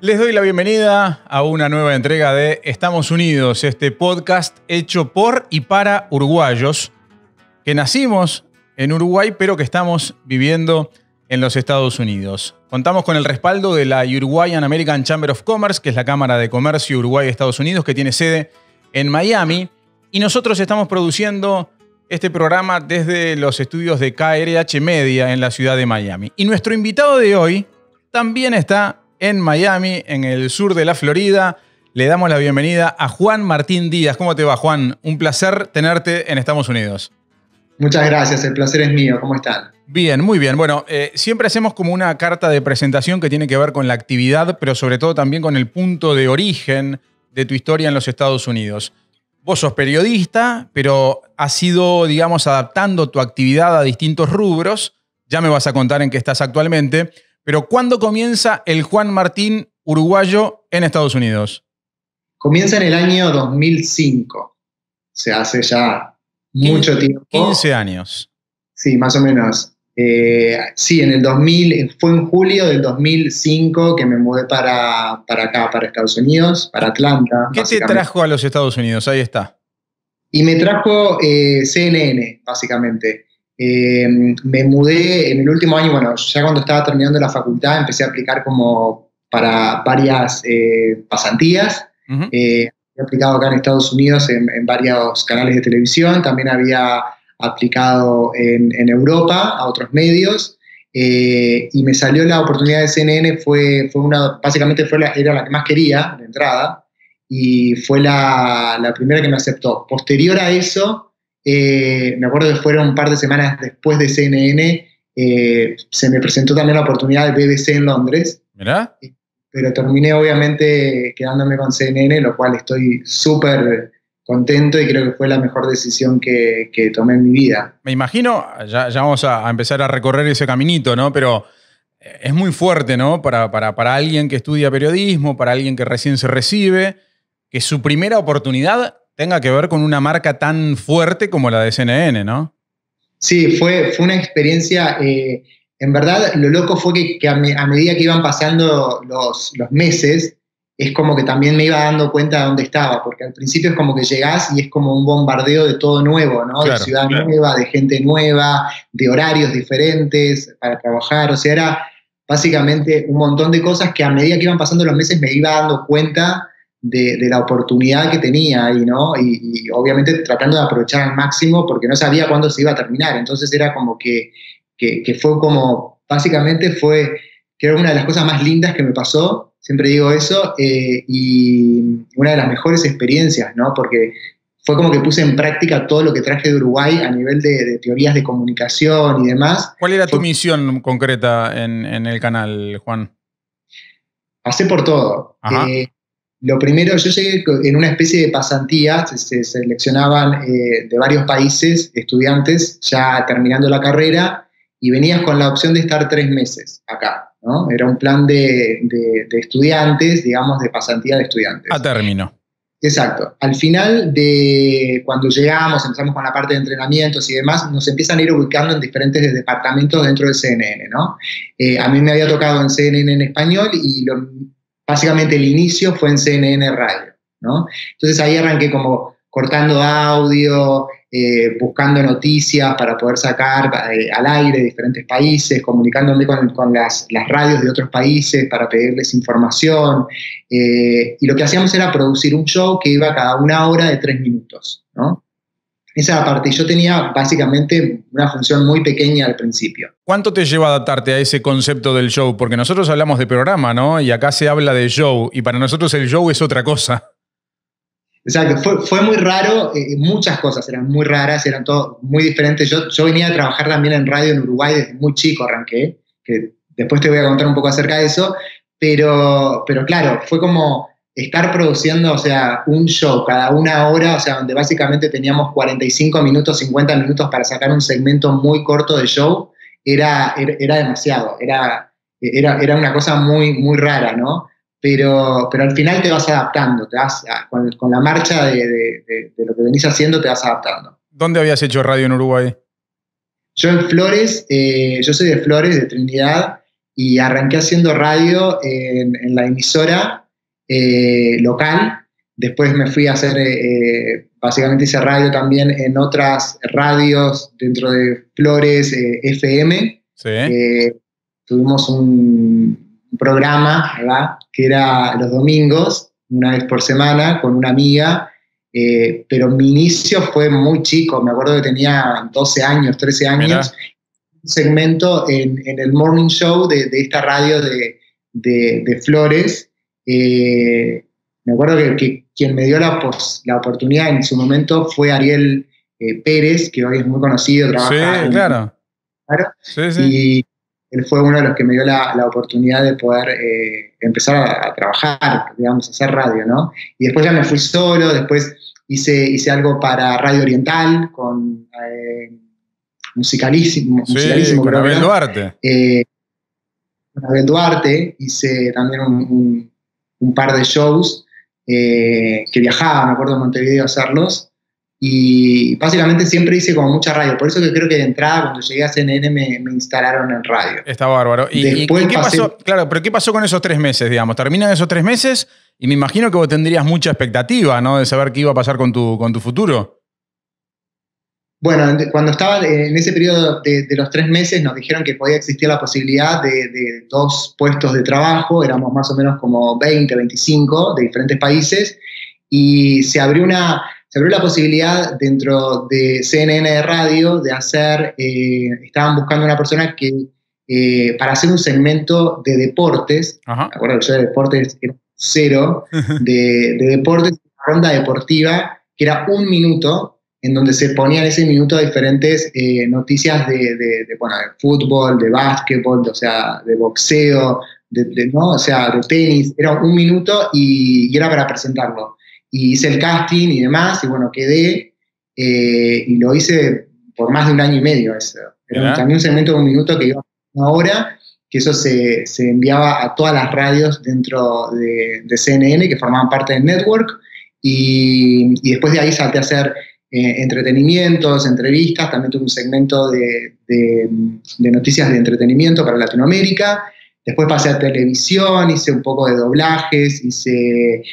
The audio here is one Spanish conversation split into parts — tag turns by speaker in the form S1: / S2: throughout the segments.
S1: Les doy la bienvenida a una nueva entrega de Estamos Unidos, este podcast hecho por y para uruguayos que nacimos en Uruguay, pero que estamos viviendo en los Estados Unidos. Contamos con el respaldo de la Uruguayan American Chamber of Commerce, que es la Cámara de Comercio Uruguay-Estados Unidos, que tiene sede en Miami. Y nosotros estamos produciendo este programa desde los estudios de KRH Media en la ciudad de Miami. Y nuestro invitado de hoy también está en Miami, en el sur de la Florida. Le damos la bienvenida a Juan Martín Díaz. ¿Cómo te va, Juan? Un placer tenerte en Estados Unidos.
S2: Muchas gracias, el placer es mío. ¿Cómo están?
S1: Bien, muy bien. Bueno, siempre hacemos como una carta de presentación que tiene que ver con la actividad, pero sobre todo también con el punto de origen de tu historia en los Estados Unidos. Vos sos periodista, pero has ido, digamos, adaptando tu actividad a distintos rubros. Ya me vas a contar en qué estás actualmente. Pero ¿cuándo comienza el Juan Martín uruguayo en Estados Unidos?
S2: Comienza en el año 2005. Se hace ya mucho tiempo.
S1: 15 años.
S2: Sí, más o menos. Sí, en el 2000, fue en julio del 2005 que me mudé para acá, para Estados Unidos, para Atlanta.
S1: ¿Qué te trajo a los Estados Unidos? Ahí está.
S2: Y me trajo CNN, básicamente. Me mudé en el último año, bueno, ya cuando estaba terminando la facultad empecé a aplicar como para varias pasantías.
S1: Uh-huh.
S2: He aplicado acá en Estados Unidos en varios canales de televisión, también había aplicado en Europa a otros medios y me salió la oportunidad de CNN, básicamente era la que más quería de entrada y fue la primera que me aceptó. Posterior a eso, me acuerdo que fueron un par de semanas después de CNN, se me presentó también la oportunidad de BBC en Londres.
S1: ¿Mirá?
S2: Pero terminé obviamente quedándome con CNN, lo cual estoy súper contento y creo que fue la mejor decisión que tomé en mi vida.
S1: Me imagino, ya vamos a empezar a recorrer ese caminito, ¿no? Pero es muy fuerte, ¿no? Para alguien que estudia periodismo, para alguien que recién se recibe, que su primera oportunidad tenga que ver con una marca tan fuerte como la de CNN, ¿no?
S2: Sí, fue una experiencia, en verdad lo loco fue que a medida que iban pasando los meses, es como que también me iba dando cuenta de dónde estaba, porque al principio es como que llegás y es como un bombardeo de todo nuevo, ¿no?
S1: Claro,
S2: de ciudad nueva, de gente nueva, de horarios diferentes para trabajar, o sea, era básicamente un montón de cosas que a medida que iban pasando los meses me iba dando cuenta de la oportunidad que tenía ahí, ¿no? Y obviamente tratando de aprovechar al máximo porque no sabía cuándo se iba a terminar. Entonces era como que fue como, básicamente creo una de las cosas más lindas que me pasó, siempre digo eso, y una de las mejores experiencias, ¿no? Porque fue como que puse en práctica todo lo que traje de Uruguay a nivel de teorías de comunicación y demás.
S1: ¿Cuál era tu misión concreta en el canal, Juan?
S2: Pasé por todo. Lo primero, yo llegué en una especie de pasantía, se seleccionaban de varios países estudiantes ya terminando la carrera y venías con la opción de estar 3 meses acá, ¿no? Era un plan de estudiantes, digamos, de pasantía de estudiantes.
S1: A término.
S2: Exacto. Al final cuando llegamos, empezamos con la parte de entrenamientos y demás, nos empiezan a ir ubicando en diferentes departamentos dentro de CNN, ¿no? A mí me había tocado en CNN en español y básicamente el inicio fue en CNN Radio, ¿no? Entonces ahí arranqué como cortando audio, buscando noticias para poder sacar al aire de diferentes países, comunicándome con las radios de otros países para pedirles información. Y lo que hacíamos era producir un show que iba cada 1 hora de 3 minutos, ¿no? Esa parte, yo tenía básicamente una función muy pequeña al principio.
S1: ¿Cuánto te lleva a adaptarte a ese concepto del show? Porque nosotros hablamos de programa, ¿no? Y acá se habla de show, y para nosotros el show es otra cosa.
S2: Exacto, fue muy raro, muchas cosas eran muy raras, eran todo muy diferentes. Yo venía a trabajar también en radio en Uruguay desde muy chico, arranqué, que después te voy a contar un poco acerca de eso, pero claro, fue como estar produciendo, o sea, un show cada 1 hora, o sea, donde básicamente teníamos 45 minutos, 50 minutos para sacar un segmento muy corto de show, era demasiado, era una cosa muy, muy rara, ¿no? Pero al final te vas adaptando, con la marcha de lo que venís haciendo te vas adaptando.
S1: ¿Dónde habías hecho radio en Uruguay?
S2: Yo en Flores, yo soy de Flores, de Trinidad, y arranqué haciendo radio en la emisora local. Después me fui a hacer, básicamente hice radio también en otras radios dentro de Flores FM.
S1: Sí.
S2: Tuvimos un programa, ¿verdad?, que era los domingos, una vez por semana, con una amiga, pero mi inicio fue muy chico, me acuerdo que tenía 12 años, 13 años. Mirá. Un segmento en el morning show de esta radio de Flores. Me acuerdo que quien me dio la oportunidad en su momento fue Ariel Pérez, que hoy es muy conocido, trabaja
S1: sí, claro. Sí, sí.
S2: Y él fue uno de los que me dio la oportunidad de poder empezar a trabajar, digamos, a hacer radio, ¿no? Y después ya me fui solo, después hice algo para Radio Oriental, con musicalísimo,
S1: con Abel Duarte.
S2: Con Abel Duarte hice también un par de shows que viajaba, me acuerdo, a Montevideo a hacerlos. Y básicamente siempre hice como mucha radio. Por eso que creo que de entrada, cuando llegué a CNN, me instalaron en radio.
S1: Está bárbaro. ¿Y qué pasó? Claro, pero ¿qué pasó con esos 3 meses, digamos? Terminan esos 3 meses y me imagino que vos tendrías mucha expectativa, ¿no?, de saber qué iba a pasar con tu futuro.
S2: Bueno, cuando estaba en ese periodo de los 3 meses, nos dijeron que podía existir la posibilidad de 2 puestos de trabajo. Éramos más o menos como 20, 25 de diferentes países. Y se abrió la posibilidad dentro de CNN Radio de hacer, estaban buscando una persona que para hacer un segmento de deportes. Ajá. Me acuerdo que yo de deportes era 0, de deportes, una ronda deportiva, que era 1 minuto, en donde se ponían ese minuto diferentes noticias de fútbol, de básquetbol, o sea, de boxeo, ¿no? O sea, de tenis. Era 1 minuto y era para presentarlo. Y hice el casting y demás, y bueno, quedé, y lo hice por más de 1 año y medio eso. Era también un segmento de 1 minuto que iba 1 hora, que eso se enviaba a todas las radios dentro de CNN, que formaban parte del network, y después de ahí salté a hacer entretenimientos, entrevistas. También tuve un segmento de noticias de entretenimiento para Latinoamérica. Después pasé a televisión, hice un poco de doblajes, hice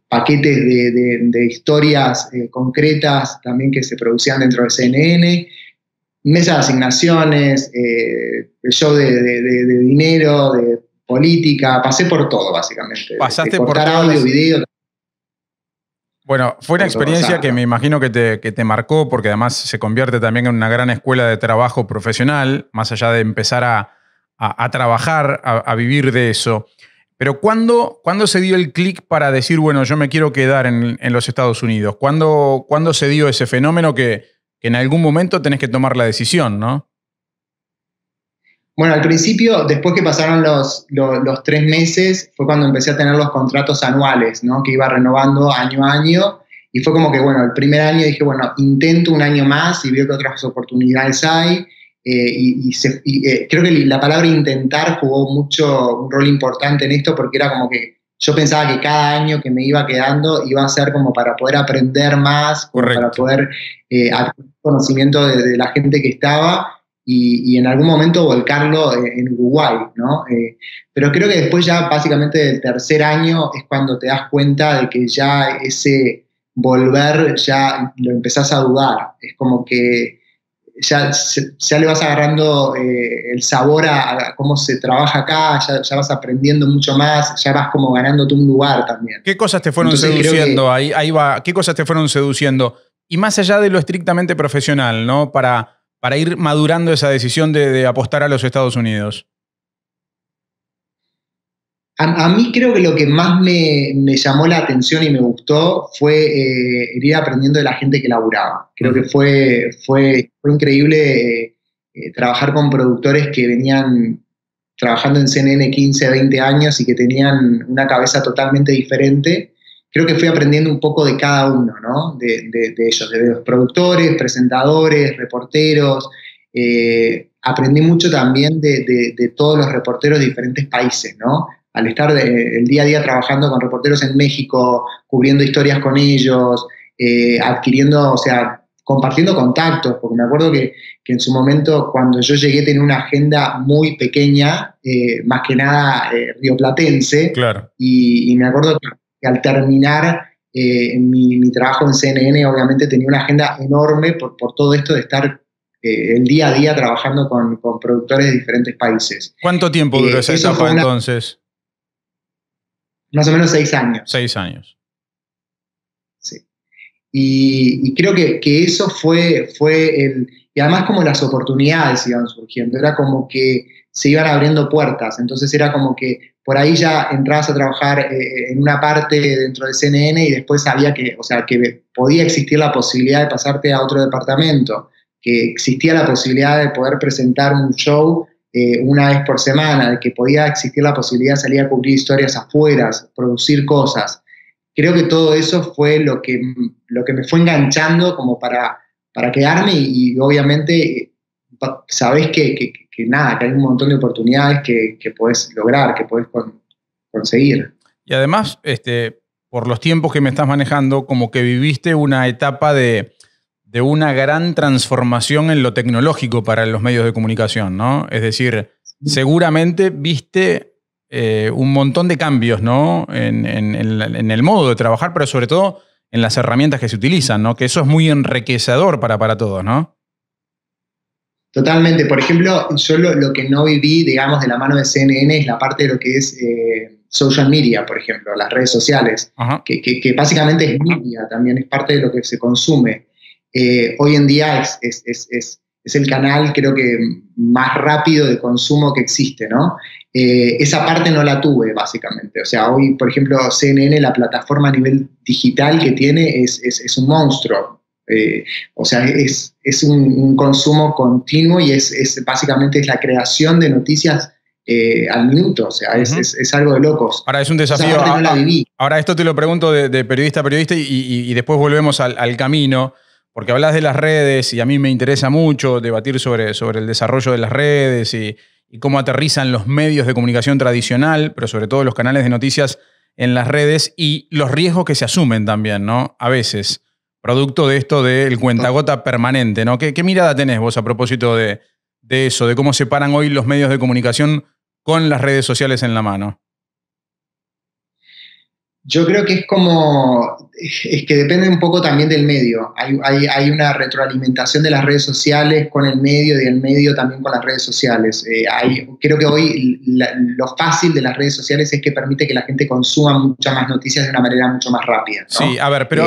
S2: paquetes de historias concretas también que se producían dentro de CNN, mesa de asignaciones, el show de dinero, de política. Pasé por todo, básicamente.
S1: Pasaste por todo.
S2: Audio, video.
S1: Bueno, fue una experiencia que me imagino que te marcó, porque además se convierte también en una gran escuela de trabajo profesional, más allá de empezar a trabajar, a vivir de eso. Pero ¿cuándo se dio el clic para decir, bueno, yo me quiero quedar en los Estados Unidos? ¿Cuándo se dio ese fenómeno que en algún momento tenés que tomar la decisión, ¿no?
S2: Bueno, al principio, después que pasaron los 3 meses, fue cuando empecé a tener los contratos anuales, ¿no?, que iba renovando año a año. Y fue como que, bueno, el primer año dije, bueno, intento 1 año más y veo que otras oportunidades hay. Creo que la palabra intentar jugó un rol importante en esto, porque era como que yo pensaba que cada año que me iba quedando iba a ser como para poder aprender más, para poder adquirir conocimiento de la gente que estaba y en algún momento volcarlo en Uruguay, ¿no? Pero creo que después ya básicamente del 3er año es cuando te das cuenta de que ya ese volver ya lo empezás a dudar. Es como que ya le vas agarrando el sabor a cómo se trabaja acá, ya vas aprendiendo mucho más, ya vas como ganándote un lugar también.
S1: ¿Qué cosas te fueron seduciendo? Ahí va. ¿Qué cosas te fueron seduciendo? Y más allá de lo estrictamente profesional, ¿no?, para ir madurando esa decisión de apostar a los Estados Unidos.
S2: A mí creo que lo que más me llamó la atención y me gustó fue ir aprendiendo de la gente que laburaba. Creo que fue increíble trabajar con productores que venían trabajando en CNN 15, 20 años y que tenían una cabeza totalmente diferente. Creo que fui aprendiendo un poco de cada uno, ¿no?, de ellos, de los productores, presentadores, reporteros. Aprendí mucho también de todos los reporteros de diferentes países, ¿no? Al estar el día a día trabajando con reporteros en México, cubriendo historias con ellos, adquiriendo, o sea, compartiendo contactos, porque me acuerdo que en su momento, cuando yo llegué, tenía una agenda muy pequeña, más que nada rioplatense,
S1: Claro.
S2: y me acuerdo que al terminar mi trabajo en CNN, obviamente tenía una agenda enorme por todo esto de estar el día a día trabajando con productores de diferentes países.
S1: ¿Cuánto tiempo duró esa etapa entonces?
S2: Más o menos 6 años.
S1: 6 años.
S2: Sí. Y creo que eso fue y además como las oportunidades iban surgiendo, era como que se iban abriendo puertas, entonces era como que por ahí ya entrabas a trabajar en una parte dentro de CNN y después sabía que podía existir la posibilidad de pasarte a otro departamento, que existía la posibilidad de poder presentar un show una vez por semana, de que podía existir la posibilidad de salir a cubrir historias afuera, producir cosas. Creo que todo eso fue lo que me fue enganchando como para quedarme y obviamente sabés que hay un montón de oportunidades que podés lograr, que podés conseguir.
S1: Y además, por los tiempos que me estás manejando, como que viviste una etapa de una gran transformación en lo tecnológico para los medios de comunicación, ¿no? Es decir, seguramente viste un montón de cambios, ¿no? En el modo de trabajar, pero sobre todo en las herramientas que se utilizan, ¿no? Que eso es muy enriquecedor para todos, ¿no?
S2: Totalmente. Por ejemplo, yo lo que no viví, digamos, de la mano de CNN es la parte de lo que es social media, por ejemplo, las redes sociales, que básicamente es media, también es parte de lo que se consume. Hoy en día es el canal, creo que, más rápido de consumo que existe, ¿no? Esa parte no la tuve, básicamente. O sea, hoy, por ejemplo, CNN, la plataforma a nivel digital que tiene es un monstruo. O sea, es un consumo continuo y básicamente es la creación de noticias al minuto. O sea, es algo de locos.
S1: Ahora es un desafío.
S2: Esa parte no la viví.
S1: Ahora esto te lo pregunto de periodista a periodista y después volvemos al camino. Porque hablas de las redes y a mí me interesa mucho debatir sobre el desarrollo de las redes y cómo aterrizan los medios de comunicación tradicional, pero sobre todo los canales de noticias en las redes y los riesgos que se asumen también, ¿no? A veces, producto de esto del cuentagota permanente, ¿no? ¿Qué mirada tenés vos a propósito de eso, de cómo se paran hoy los medios de comunicación con las redes sociales en la mano?
S2: Yo creo que es que depende un poco también del medio. Hay una retroalimentación de las redes sociales con el medio y el medio también con las redes sociales. Creo que hoy lo fácil de las redes sociales es que permite que la gente consuma muchas más noticias de una manera mucho más rápida, ¿no?
S1: Sí, a ver, pero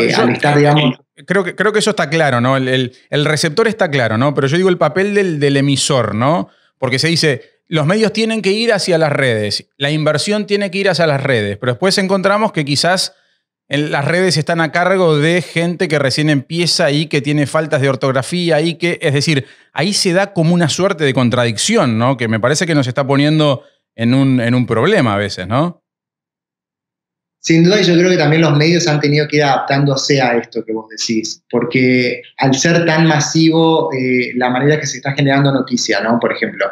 S1: creo que eso está claro, ¿no? El receptor está claro, ¿no? Pero yo digo el papel del emisor, ¿no? Porque se dice, los medios tienen que ir hacia las redes, la inversión tiene que ir hacia las redes, pero después encontramos que quizás las redes están a cargo de gente que recién empieza y que tiene faltas de ortografía es decir, ahí se da como una suerte de contradicción, ¿no? Que me parece que nos está poniendo en un problema a veces, ¿no?
S2: Sin duda, yo creo que también los medios han tenido que ir adaptándose a esto que vos decís, porque al ser tan masivo la manera que se está generando noticia, ¿no? Por ejemplo.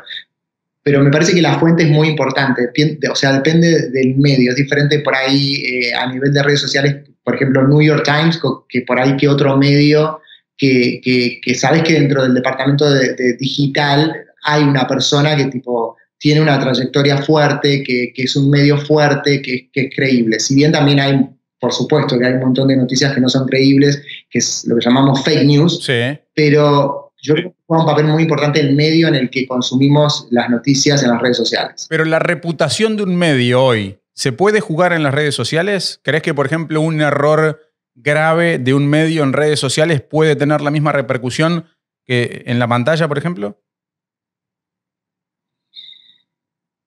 S2: Pero me parece que la fuente es muy importante, o sea, depende del medio, es diferente por ahí a nivel de redes sociales, por ejemplo, New York Times, que por ahí que otro medio, que sabes que dentro del departamento de digital hay una persona que tipo tiene una trayectoria fuerte, que es un medio fuerte, que es creíble. Si bien también hay, por supuesto, que hay un montón de noticias que no son creíbles, que es lo que llamamos fake news,
S1: sí.
S2: Pero yo creo que juega un papel muy importante el medio en el que consumimos las noticias en las redes sociales.
S1: Pero la reputación de un medio hoy, ¿se puede jugar en las redes sociales? ¿Crees que, por ejemplo, un error grave de un medio en redes sociales puede tener la misma repercusión que en la pantalla, por ejemplo?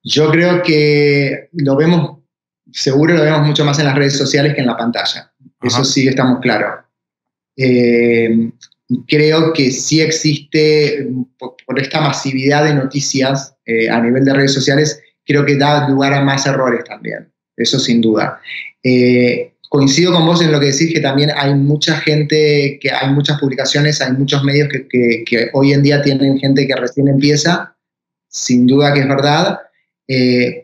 S2: Yo creo que seguro lo vemos mucho más en las redes sociales que en la pantalla. Eso sí estamos claros. Creo que sí existe, por esta masividad de noticias a nivel de redes sociales, creo que da lugar a más errores también, eso sin duda. Coincido con vos en lo que decís, que también hay mucha gente, que hay muchas publicaciones, hay muchos medios que hoy en día tienen gente que recién empieza, sin duda que es verdad,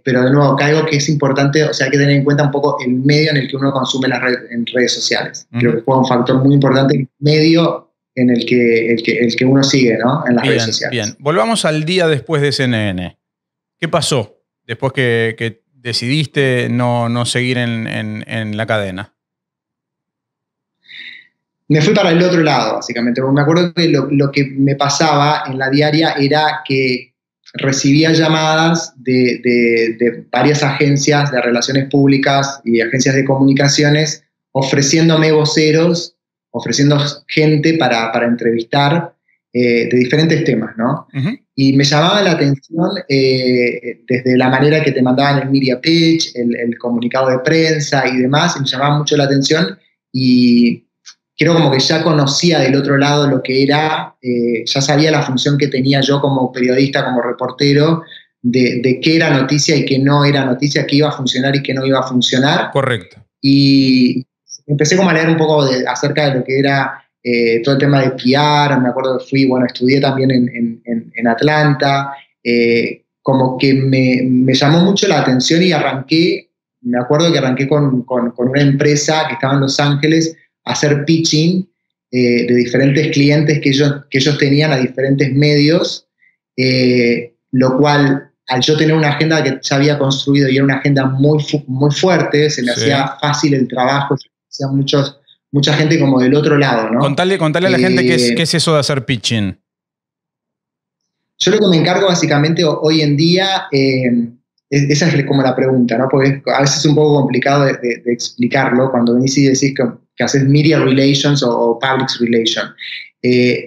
S2: pero de nuevo, caigo que es importante, o sea, hay que tener en cuenta un poco el medio en el que uno consume en redes sociales. Creo que juega un factor muy importante, el medio en el que uno sigue, ¿no? En las redes sociales.
S1: Bien. Volvamos al día después de CNN. ¿Qué pasó después que decidiste no seguir en la cadena?
S2: Me fui para el otro lado, básicamente. Porque me acuerdo que lo que me pasaba en la diaria era que recibía llamadas de varias agencias de relaciones públicas y agencias de comunicaciones ofreciéndome voceros, ofreciendo gente para entrevistar de diferentes temas, ¿no?
S1: Uh-huh.
S2: Y me llamaba la atención desde la manera que te mandaban el media pitch, el comunicado de prensa y demás, y me llamaba mucho la atención y creo como que ya conocía del otro lado lo que era, ya sabía la función que tenía yo como periodista, como reportero, de qué era noticia y qué no era noticia, qué iba a funcionar y qué no iba a funcionar.
S1: Correcto.
S2: Y empecé como a leer un poco acerca de lo que era todo el tema de PR. Me acuerdo que estudié también en Atlanta, como que me llamó mucho la atención y me acuerdo que arranqué con una empresa que estaba en Los Ángeles a hacer pitching de diferentes clientes que ellos tenían a diferentes medios, lo cual, al yo tener una agenda que ya había construido y era una agenda muy fuerte, se me hacía fácil el trabajo, se me hacía mucha gente como del otro lado, ¿no?
S1: Contale a la gente qué es eso de hacer pitching.
S2: Yo lo que me encargo básicamente hoy en día, esa es como la pregunta, ¿no? Porque a veces es un poco complicado de explicarlo cuando venís y decís que haces media relations o public relations.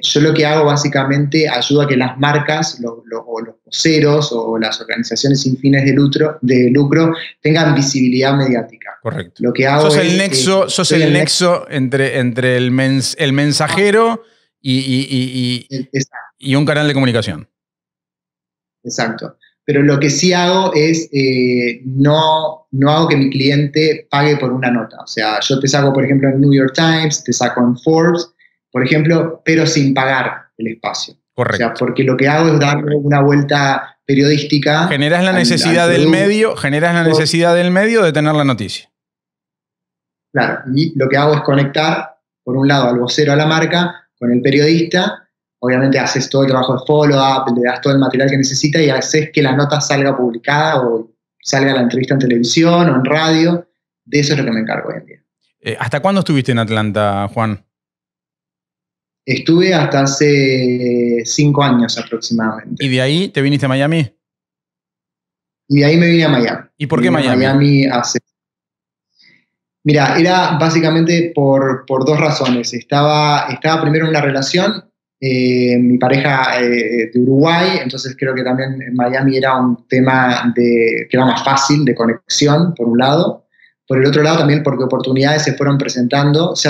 S2: Yo lo que hago básicamente ayuda a que las marcas, o los voceros o las organizaciones sin fines de lucro tengan visibilidad mediática.
S1: Correcto.
S2: Lo que hago
S1: sos el nexo entre el mensajero y un canal de comunicación.
S2: Exacto. Pero lo que sí hago es, no hago que mi cliente pague por una nota. O sea, yo te saco, por ejemplo, en New York Times, te saco en Forbes, por ejemplo, pero sin pagar el espacio.
S1: Correcto.
S2: O sea, porque lo que hago es darle una vuelta periodística.
S1: Generás la necesidad del medio de tener la noticia.
S2: Claro, y lo que hago es conectar, por un lado, al vocero, a la marca, con el periodista. Obviamente haces todo el trabajo de follow-up, le das todo el material que necesita y haces que la nota salga publicada o salga la entrevista en televisión o en radio. De eso es lo que me encargo hoy en día.
S1: ¿Hasta cuándo estuviste en Atlanta, Juan?
S2: Estuve hasta hace 5 años aproximadamente.
S1: ¿Y de ahí te viniste a Miami?
S2: Y de ahí me vine a Miami.
S1: ¿Y por qué Miami?
S2: Mira, era básicamente por 2 razones. Estaba primero en una relación. Mi pareja de Uruguay, entonces creo que también en Miami era un tema que era más fácil de conexión, por un lado. Por el otro lado también porque oportunidades se fueron presentando, se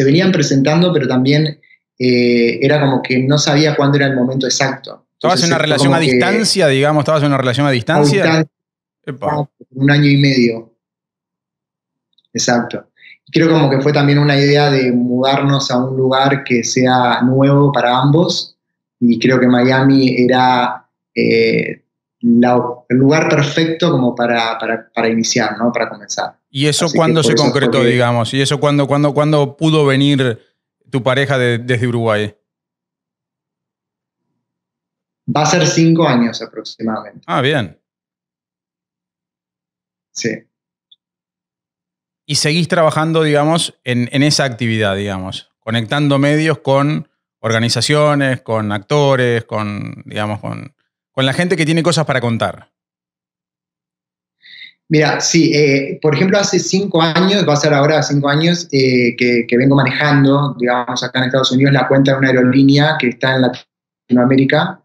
S2: venían presentando, pero también era como que no sabía cuándo era el momento exacto.
S1: ¿Estabas en una relación a distancia, digamos? ¿Estabas en una relación a distancia?
S2: Un año y medio. Exacto. Creo como que fue también una idea de mudarnos a un lugar que sea nuevo para ambos y creo que Miami era el lugar perfecto como para iniciar, ¿no? Para comenzar.
S1: ¿Y eso cuándo se concretó, digamos? ¿Y eso cuándo pudo venir tu pareja desde Uruguay?
S2: Va a ser 5 años aproximadamente.
S1: Ah, bien.
S2: Sí.
S1: Y seguís trabajando, digamos, en esa actividad, digamos, conectando medios con organizaciones, con actores, con la gente que tiene cosas para contar.
S2: Mira, sí, por ejemplo, hace 5 años, va a ser ahora 5 años, que vengo manejando, digamos, acá en Estados Unidos, la cuenta de una aerolínea que está en Latinoamérica,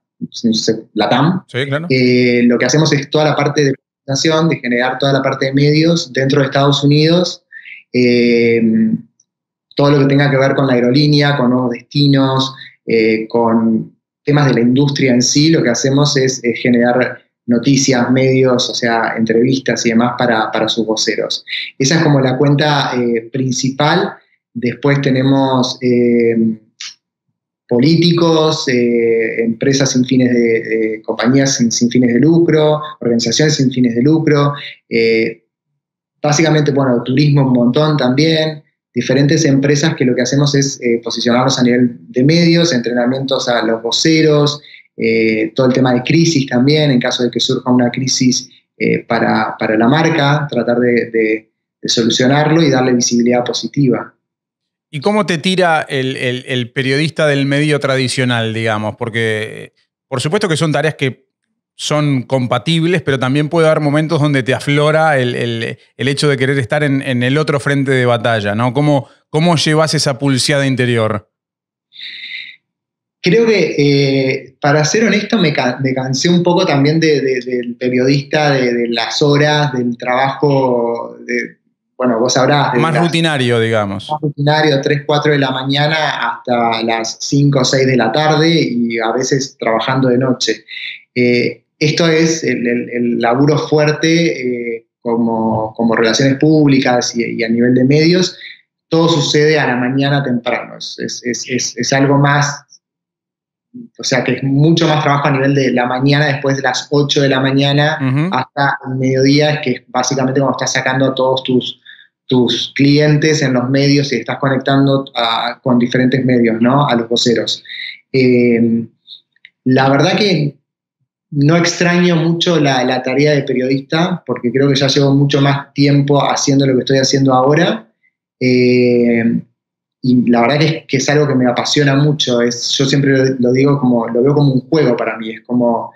S2: LATAM.
S1: Sí, claro.
S2: Lo que hacemos es toda la parte de de generar toda la parte de medios dentro de Estados Unidos, todo lo que tenga que ver con la aerolínea, con nuevos destinos, con temas de la industria en sí, lo que hacemos es generar noticias, medios, o sea, entrevistas y demás para sus voceros. Esa es como la cuenta principal. Después tenemos políticos, empresas sin fines de compañías sin fines de lucro, organizaciones sin fines de lucro, básicamente, turismo un montón también, diferentes empresas que lo que hacemos es posicionarnos a nivel de medios, entrenamientos a los voceros, todo el tema de crisis también, en caso de que surja una crisis para la marca, tratar de solucionarlo y darle visibilidad positiva.
S1: ¿Y cómo te tira el periodista del medio tradicional, digamos? Porque por supuesto que son tareas que son compatibles, pero también puede haber momentos donde te aflora el hecho de querer estar en el otro frente de batalla, ¿no? ¿Cómo llevas esa pulseada interior?
S2: Creo que, para ser honesto, me cansé un poco también del periodista, de las horas, del trabajo, bueno, vos sabrás.
S1: Más rutinario, digamos.
S2: Más rutinario, 3, 4 de la mañana hasta las 5 o 6 de la tarde y a veces trabajando de noche. Esto es el laburo fuerte como relaciones públicas y a nivel de medios. Todo sucede a la mañana temprano. Es algo más, o sea, que es mucho más trabajo a nivel de la mañana, después de las 8 de la mañana hasta el mediodía, que es básicamente cuando estás sacando a todos tus clientes en los medios y estás conectando con diferentes medios, ¿no? A los voceros. La verdad que no extraño mucho la tarea de periodista, porque creo que ya llevo mucho más tiempo haciendo lo que estoy haciendo ahora. Y la verdad que es algo que me apasiona mucho. Yo siempre lo digo lo veo como un juego para mí. Es como,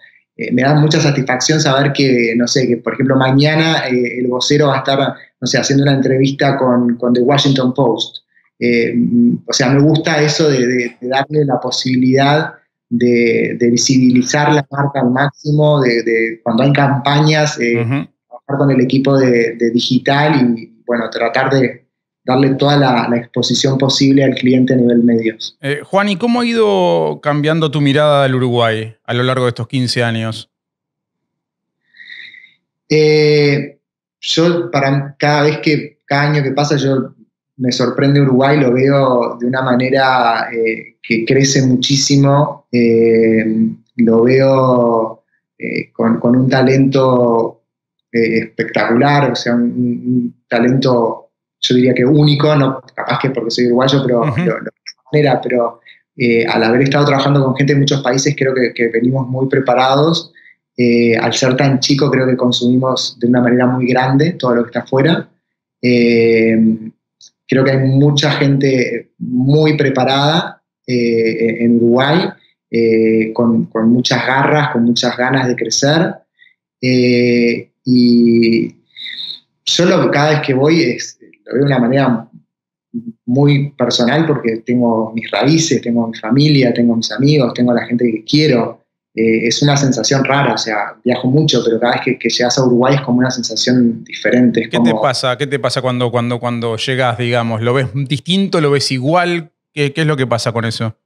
S2: me da mucha satisfacción saber que, no sé, que por ejemplo mañana el vocero va a estar, no sé, haciendo una entrevista con The Washington Post. O sea, me gusta eso de darle la posibilidad de visibilizar la marca al máximo, de cuando hay campañas, trabajar con el equipo de digital y, bueno, tratar de darle toda la exposición posible al cliente a nivel medios.
S1: Juan, ¿y cómo ha ido cambiando tu mirada del Uruguay a lo largo de estos 15 años?
S2: Yo, cada año que pasa, me sorprende Uruguay, lo veo de una manera que crece muchísimo, lo veo con un talento espectacular, o sea, un talento, yo diría que único, no capaz que porque soy uruguayo, pero pero al haber estado trabajando con gente de muchos países, creo que venimos muy preparados. Al ser tan chico, creo que consumimos de una manera muy grande todo lo que está afuera. Creo que hay mucha gente muy preparada en Uruguay, con muchas garras, con muchas ganas de crecer. Y yo cada vez que voy lo veo de una manera muy personal, porque tengo mis raíces, tengo mi familia, tengo mis amigos, tengo la gente que quiero. Es una sensación rara, o sea, viajo mucho, pero cada vez que llegas a Uruguay es como una sensación diferente.
S1: ¿Qué te pasa cuando llegas, digamos? ¿Lo ves distinto? ¿Lo ves igual? ¿Qué es lo que pasa con eso?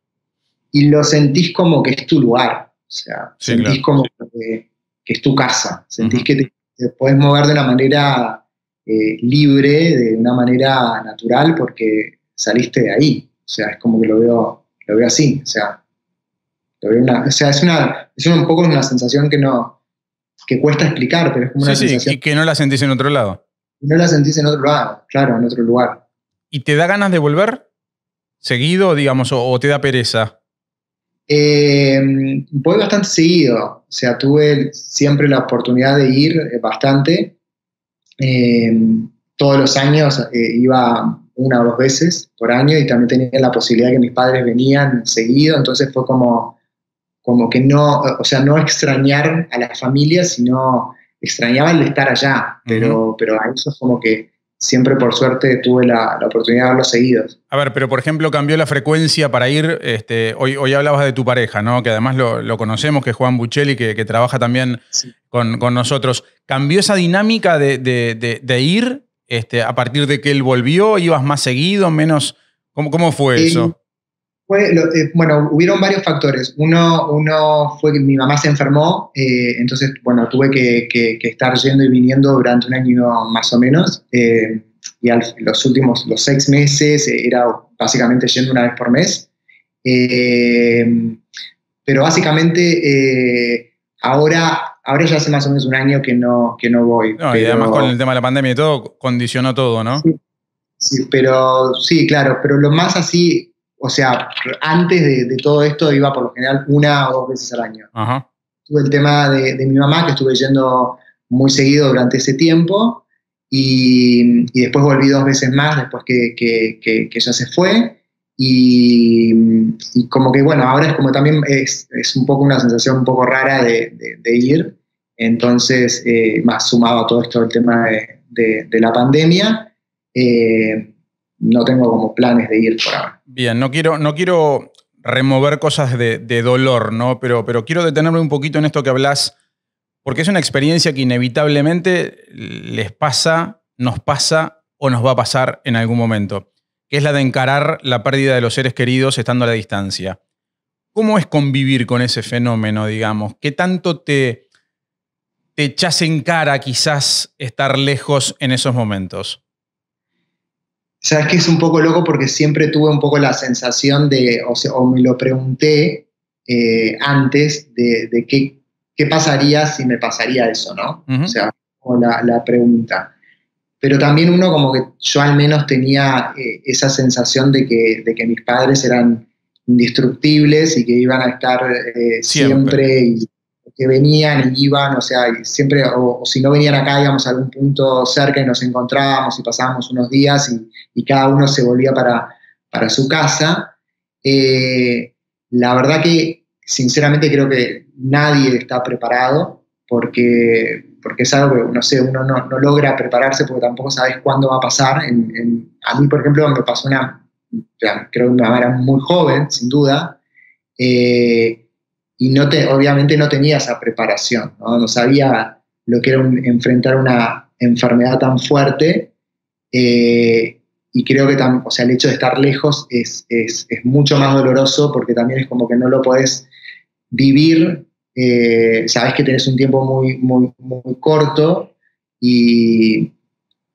S2: Y lo sentís como que es tu lugar, o sea,
S1: sí,
S2: sentís
S1: claro.
S2: como que es tu casa, sentís que te podés mover de una manera libre, de una manera natural, porque saliste de ahí. O sea, es como que lo veo así, o sea, es un poco una sensación que cuesta explicar, pero es como una sensación.
S1: Sí, y que no la sentís en otro lado.
S2: No la sentís en otro lado, claro, en otro lugar.
S1: ¿Y te da ganas de volver seguido, digamos, o te da pereza?
S2: Voy bastante seguido, o sea, tuve siempre la oportunidad de ir bastante. Todos los años iba 1 o 2 veces por año, y también tenía la posibilidad de que mis padres venían seguido, entonces fue como que no, o sea, no extrañar a la familia, sino extrañaba el de estar allá, pero a eso es como que siempre, por suerte, tuve la oportunidad de verlos seguidos.
S1: A ver, pero por ejemplo, cambió la frecuencia para ir. Hoy hablabas de tu pareja, ¿no? Que además lo conocemos, que es Juan Buccelli, que trabaja también con nosotros. ¿Cambió esa dinámica de ir a partir de que él volvió? ¿Ibas más seguido, menos? ¿Cómo fue eso?
S2: Bueno, hubieron varios factores. Uno fue que mi mamá se enfermó, entonces, bueno, tuve que estar yendo y viniendo durante 1 año más o menos. Y los últimos 6 meses era básicamente yendo 1 vez por mes. Pero básicamente ahora ya hace más o menos 1 año que no voy.
S1: No, y además con el tema de la pandemia y todo, condicionó todo, ¿no?
S2: Sí. Sí, pero sí, claro, pero lo más así, o sea, antes de todo esto iba por lo general 1 o 2 veces al año.
S1: Ajá.
S2: Tuve el tema de mi mamá, que estuve yendo muy seguido durante ese tiempo, y después volví 2 veces más después que ella se fue, y como que bueno, ahora es como también es un poco una sensación un poco rara de ir, entonces más sumado a todo esto el tema de la pandemia, no tengo como planes de ir por ahora.
S1: Bien, no quiero remover cosas de dolor, ¿no? Pero quiero detenerme un poquito en esto que hablas, porque es una experiencia que inevitablemente nos pasa o nos va a pasar en algún momento, que es la de encarar la pérdida de los seres queridos estando a la distancia. ¿Cómo es convivir con ese fenómeno, digamos? ¿Qué tanto te echas en cara quizás estar lejos en esos momentos?
S2: Sabes que es un poco loco porque siempre tuve un poco la sensación de, o me lo pregunté antes, de qué pasaría si me pasaría eso, ¿no?
S1: Uh-huh.
S2: O sea, como la pregunta. Pero también uno como que yo al menos tenía esa sensación de que mis padres eran indestructibles y que iban a estar siempre y que venían y iban, o sea, y siempre, o si no venían acá, íbamos a algún punto cerca y nos encontrábamos y pasábamos unos días y cada uno se volvía para su casa. La verdad que sinceramente creo que nadie está preparado porque es algo que, no sé, uno no logra prepararse porque tampoco sabes cuándo va a pasar. A mí, por ejemplo, me pasó creo que una manera muy joven, sin duda, y obviamente no tenía esa preparación, no sabía lo que era enfrentar una enfermedad tan fuerte, y creo que o sea, el hecho de estar lejos es mucho más doloroso porque también es como que no lo podés vivir. Sabes que tenés un tiempo muy, muy, muy corto y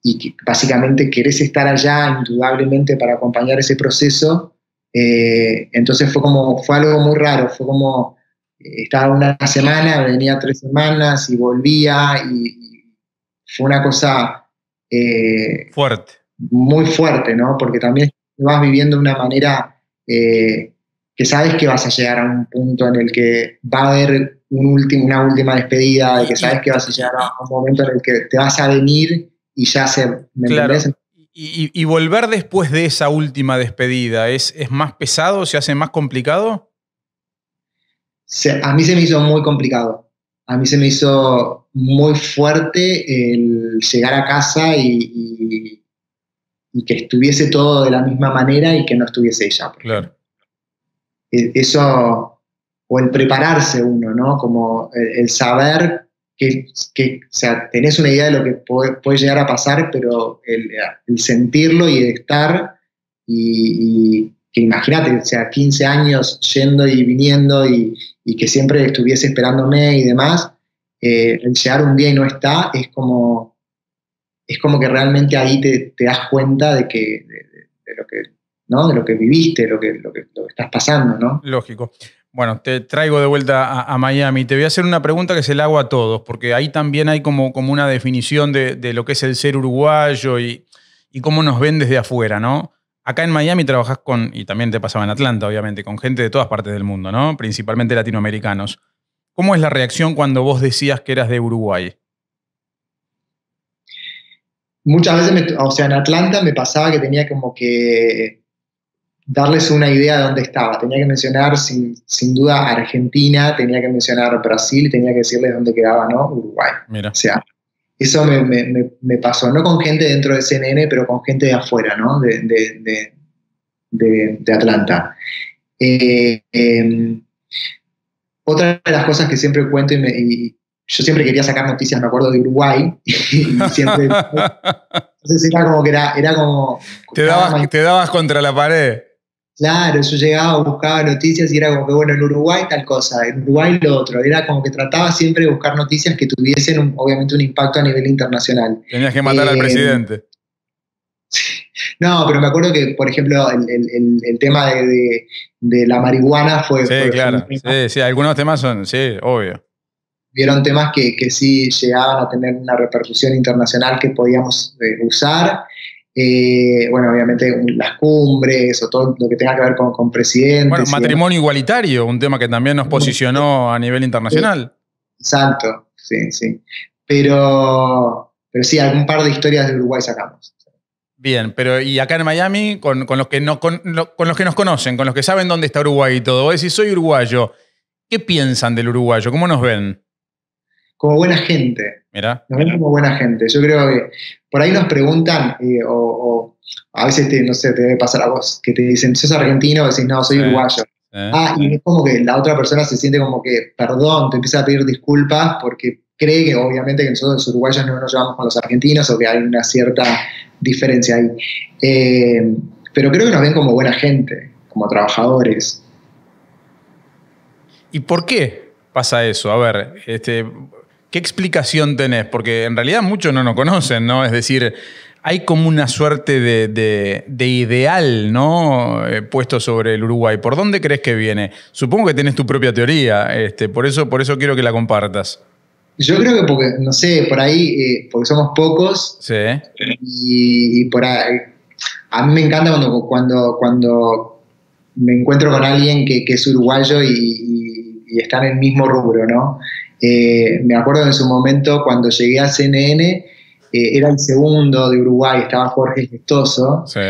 S2: que básicamente querés estar allá indudablemente para acompañar ese proceso. Entonces fue algo muy raro, fue como estaba una semana, venía 3 semanas y volvía, y fue una cosa
S1: fuerte.
S2: Muy fuerte, ¿no? Porque también vas viviendo de una manera que sabes que vas a llegar a un punto en el que va a haber una última despedida, de que sabes que vas a llegar a un momento en el que te vas a venir y ya ¿me
S1: claro.
S2: entendés?
S1: Y volver después de esa última despedida, ¿es más pesado? ¿Se hace más complicado?
S2: A mí se me hizo muy complicado. A mí se me hizo muy fuerte el llegar a casa y que estuviese todo de la misma manera y que no estuviese ella.
S1: Claro.
S2: Eso, o el prepararse uno, ¿no? Como el saber que, o sea, tenés una idea de lo que puede llegar a pasar, pero el sentirlo y el estar, y que imagínate, o sea, 15 años yendo y viniendo y que siempre estuviese esperándome y demás, el llegar un día y no está, es como que realmente ahí te das cuenta de lo que, ¿no? De lo que viviste, lo que estás pasando, ¿no?
S1: Lógico. Bueno, te traigo de vuelta a Miami. Te voy a hacer una pregunta que se la hago a todos, porque ahí también hay como una definición de lo que es el ser uruguayo y cómo nos ven desde afuera, ¿no? Acá en Miami trabajás y también te pasaba en Atlanta, obviamente, con gente de todas partes del mundo, ¿no? Principalmente latinoamericanos. ¿Cómo es la reacción cuando vos decías que eras de Uruguay?
S2: Muchas veces, o sea, en Atlanta me pasaba que tenía como que darles una idea de dónde estaba. Tenía que mencionar sin duda Argentina, tenía que mencionar Brasil, tenía que decirles dónde quedaba, ¿no? Uruguay.
S1: Mira.
S2: O sea, eso me pasó, no con gente dentro de CNN, pero con gente de afuera, ¿no? De Atlanta. Otra de las cosas que siempre cuento, y yo siempre quería sacar noticias, me acuerdo, de Uruguay, y siempre... Entonces era como que era como...
S1: Te dabas contra la pared.
S2: Claro, yo llegaba, buscaba noticias y era como que, bueno, en Uruguay tal cosa, en Uruguay lo otro. Era como que trataba siempre de buscar noticias que tuviesen obviamente un impacto a nivel internacional.
S1: Tenías que matar al presidente.
S2: No, pero me acuerdo que, por ejemplo, el tema de la marihuana fue...
S1: Sí, claro. Sí, algunos temas son, sí, obvio.
S2: Vieron temas que sí llegaban a tener una repercusión internacional que podíamos usar. Bueno, obviamente las cumbres o todo lo que tenga que ver con presidentes.
S1: Bueno, matrimonio igualitario, un tema que también nos posicionó a nivel internacional.
S2: Exacto, sí, sí. Pero sí, algún par de historias de Uruguay sacamos.
S1: Bien, pero y acá en Miami, con los que no, con los que nos conocen, con los que saben dónde está Uruguay y todo, vos decís, soy uruguayo, ¿qué piensan del uruguayo? ¿Cómo nos ven?
S2: Como buena gente.
S1: Mirá.
S2: Nos ven como buena gente. Yo creo que por ahí nos preguntan, o a veces, no sé, te debe pasar a vos, que te dicen, ¿sos argentino? O decís, no, soy uruguayo. Y es como que la otra persona se siente como que, perdón, te empieza a pedir disculpas porque cree que obviamente que nosotros los uruguayos no nos llevamos con los argentinos o que hay una cierta diferencia ahí. Pero creo que nos ven como buena gente, como trabajadores.
S1: ¿Y por qué pasa eso? A ver, ¿qué explicación tenés? Porque en realidad muchos no nos conocen, ¿no? Es decir, hay como una suerte de ideal, ¿no? Puesto sobre el Uruguay. ¿Por dónde crees que viene? Supongo que tenés tu propia teoría, por eso quiero que la compartas.
S2: Yo creo que porque, no sé, por ahí, porque somos pocos.
S1: Sí.
S2: Y por ahí, a mí me encanta cuando me encuentro con alguien que es uruguayo y está en el mismo rubro, ¿no? Me acuerdo en su momento cuando llegué a CNN, era el segundo de Uruguay, estaba Jorge Gestoso.
S1: Sí.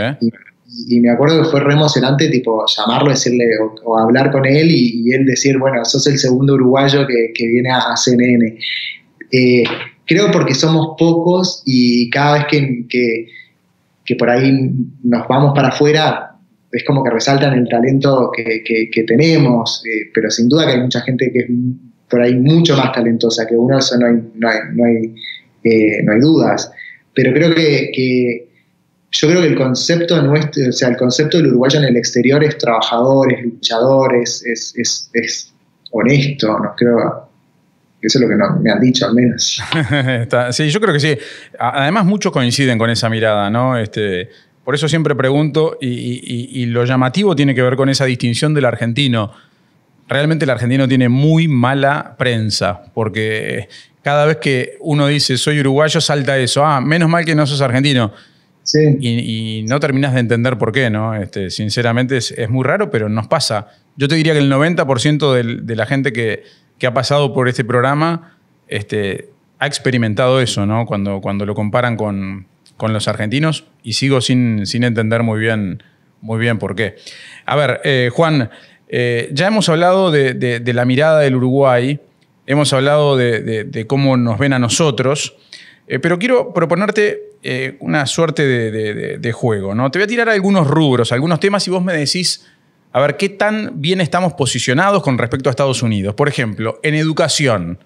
S2: Y me acuerdo que fue re emocionante, tipo, llamarlo, decirle, o hablar con él y él decir, bueno, sos el segundo uruguayo que viene a CNN. Creo porque somos pocos y cada vez que por ahí nos vamos para afuera, es como que resaltan el talento que tenemos, pero sin duda que hay mucha gente que es por ahí mucho más talentosa que uno, eso no hay dudas. Pero creo yo creo que el concepto nuestro, o sea, el concepto del uruguayo en el exterior es trabajador, es luchador, es honesto, no creo. Eso es lo que me han dicho, al menos.
S1: Sí, yo creo que sí. Además, muchos coinciden con esa mirada, ¿no? Por eso siempre pregunto, y lo llamativo tiene que ver con esa distinción del argentino. Realmente el argentino tiene muy mala prensa, porque cada vez que uno dice soy uruguayo, salta eso. Menos mal que no sos argentino. Sí. Y no terminás de entender por qué, ¿no? Sinceramente es muy raro, pero nos pasa. Yo te diría que el 90% de la gente que ha pasado por este programa ha experimentado eso, ¿no? Cuando lo comparan con los argentinos, y sigo sin entender muy bien por qué. A ver, Juan, ya hemos hablado de la mirada del Uruguay, hemos hablado de cómo nos ven a nosotros, pero quiero proponerte una suerte de juego, ¿no? Te voy a tirar algunos rubros, algunos temas, y vos me decís, a ver, ¿qué tan bien estamos posicionados con respecto a Estados Unidos? Por ejemplo, en educación,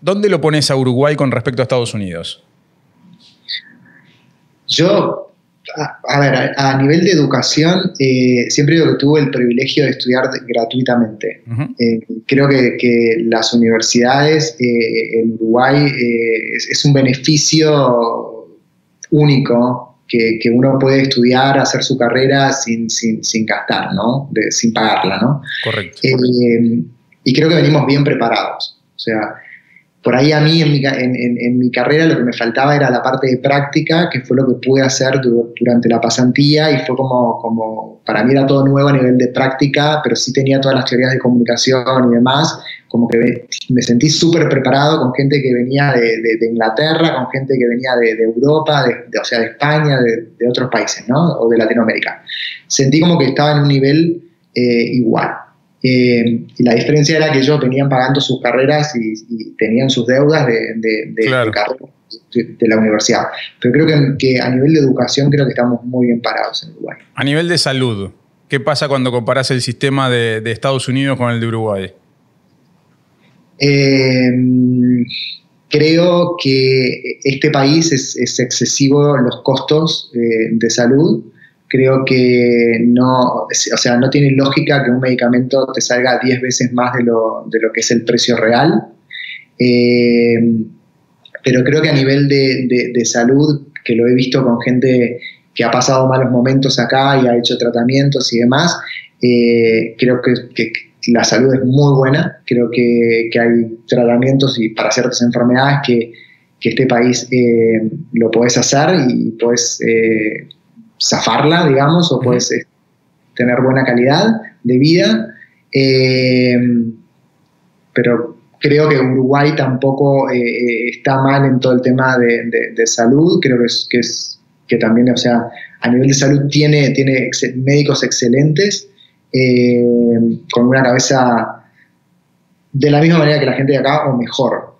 S1: ¿dónde lo pones a Uruguay con respecto a Estados Unidos?
S2: Yo, a ver, a nivel de educación, siempre digo que tuve el privilegio de estudiar gratuitamente. Uh-huh. Creo que las universidades en Uruguay es un beneficio único que uno puede estudiar, hacer su carrera sin gastar, ¿no? Sin pagarla, ¿no?
S1: Correcto.
S2: Y creo que venimos bien preparados. O sea, por ahí a mí en mi carrera lo que me faltaba era la parte de práctica, que fue lo que pude hacer durante la pasantía, y fue como para mí era todo nuevo a nivel de práctica, pero sí tenía todas las teorías de comunicación y demás, como que me sentí súper preparado con gente que venía de Inglaterra, con gente que venía de Europa, o sea, de España, de otros países, ¿no? O de Latinoamérica. Sentí como que estaba en un nivel igual. Y la diferencia era que ellos venían pagando sus carreras y tenían sus deudas
S1: claro,
S2: de carrera de la universidad. Pero creo que a nivel de educación creo que estamos muy bien parados en Uruguay.
S1: A nivel de salud, ¿qué pasa cuando comparás el sistema de Estados Unidos con el de Uruguay?
S2: Creo que este país es excesivo en los costos de salud. Creo que no tiene lógica que un medicamento te salga 10 veces más de lo que es el precio real. Pero creo que a nivel de salud, que lo he visto con gente que ha pasado malos momentos acá y ha hecho tratamientos y demás, creo que la salud es muy buena. Creo que hay tratamientos y para ciertas enfermedades que este país lo podés hacer y podés zafarla, digamos, o podés tener buena calidad de vida. Pero creo que Uruguay tampoco está mal en todo el tema de salud. Creo que también, o sea, a nivel de salud tiene médicos excelentes, con una cabeza de la misma manera que la gente de acá o mejor.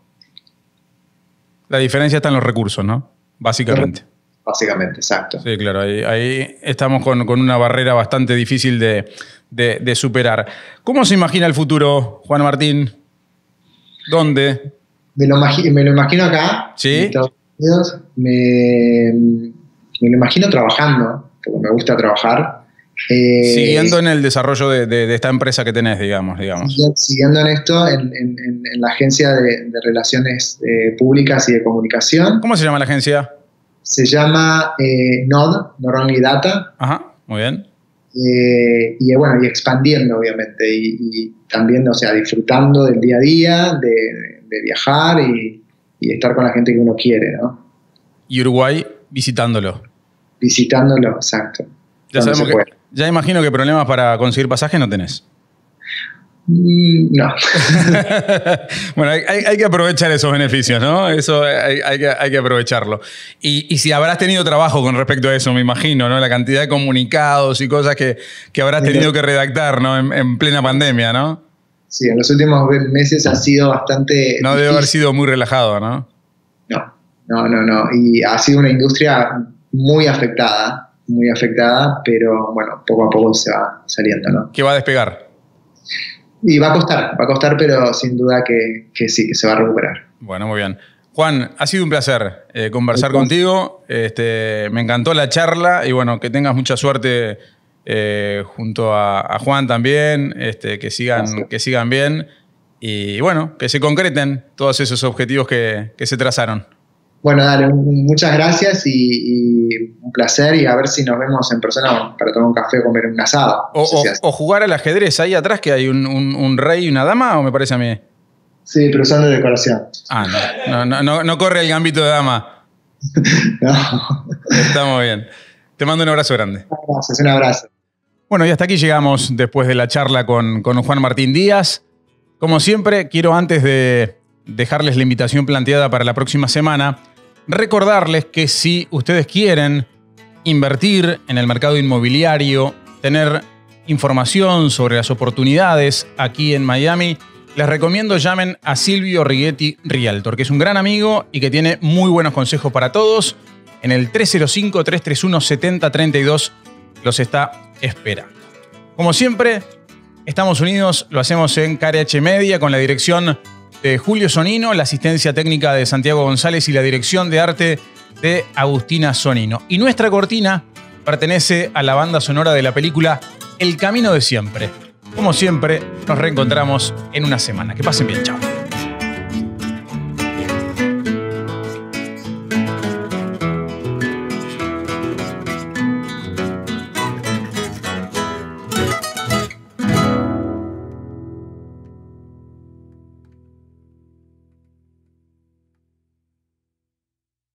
S1: La diferencia está en los recursos, ¿no? Básicamente.
S2: Básicamente, exacto.
S1: Sí, claro. Ahí estamos con una barrera bastante difícil de superar. ¿Cómo se imagina el futuro, Juan Martín? ¿Dónde?
S2: Me lo imagino acá,
S1: ¿Sí?
S2: en Estados Unidos. Me lo imagino trabajando, porque me gusta trabajar.
S1: Siguiendo en el desarrollo de esta empresa que tenés, digamos.
S2: Siguiendo en esto, en la agencia de relaciones públicas y de comunicación.
S1: ¿Cómo se llama la agencia?
S2: Se llama Nod, Not Only Data.
S1: Ajá, muy bien.
S2: Y bueno, y expandiendo, obviamente, y también, o sea, disfrutando del día a día, de viajar y estar con la gente que uno quiere, ¿no?
S1: Y Uruguay visitándolo.
S2: Visitándolo, exacto.
S1: Ya imagino que problemas para conseguir pasaje no tenés.
S2: No.
S1: Bueno, hay que aprovechar esos beneficios, ¿no? Eso hay que aprovecharlo. Y si habrás tenido trabajo con respecto a eso, me imagino, ¿no? La cantidad de comunicados y cosas que habrás tenido que redactar, ¿no? En plena pandemia, ¿no?
S2: Sí, en los últimos meses ha sido bastante...
S1: No debe haber sido muy relajado, ¿no?
S2: No. Y ha sido una industria muy afectada, pero bueno, poco a poco se va saliendo, ¿no?
S1: Que va a despegar.
S2: Y va a costar, pero sin duda que sí, que se va a recuperar.
S1: Bueno, muy bien. Juan, ha sido un placer conversar contigo. Me encantó la charla y bueno, que tengas mucha suerte junto a Juan también, que sigan bien y bueno, que se concreten todos esos objetivos que se trazaron.
S2: Bueno, dale, muchas gracias y un placer, y a ver si nos vemos en persona para tomar un café o comer un asado.
S1: O jugar al ajedrez ahí atrás, que hay un rey y una dama, ¿o me parece a mí?
S2: Sí, pero son de decoración.
S1: No corre el gambito de dama.
S2: No.
S1: Está muy bien. Te mando un abrazo grande.
S2: Un abrazo.
S1: Bueno, y hasta aquí llegamos después de la charla con Juan Martín Díaz. Como siempre, quiero, antes de dejarles la invitación planteada para la próxima semana, recordarles que si ustedes quieren invertir en el mercado inmobiliario, tener información sobre las oportunidades aquí en Miami, les recomiendo llamen a Silvio Righetti Realtor, que es un gran amigo y que tiene muy buenos consejos para todos. En el 305-331-7032 los está esperando. Como siempre, Estamos Unidos lo hacemos en KRH Media con la dirección de Julio Sonino, la asistencia técnica de Santiago González y la dirección de arte de Agustina Sonino. Y nuestra cortina pertenece a la banda sonora de la película El Camino de Siempre. Como siempre, nos reencontramos en una semana. Que pasen bien, chao.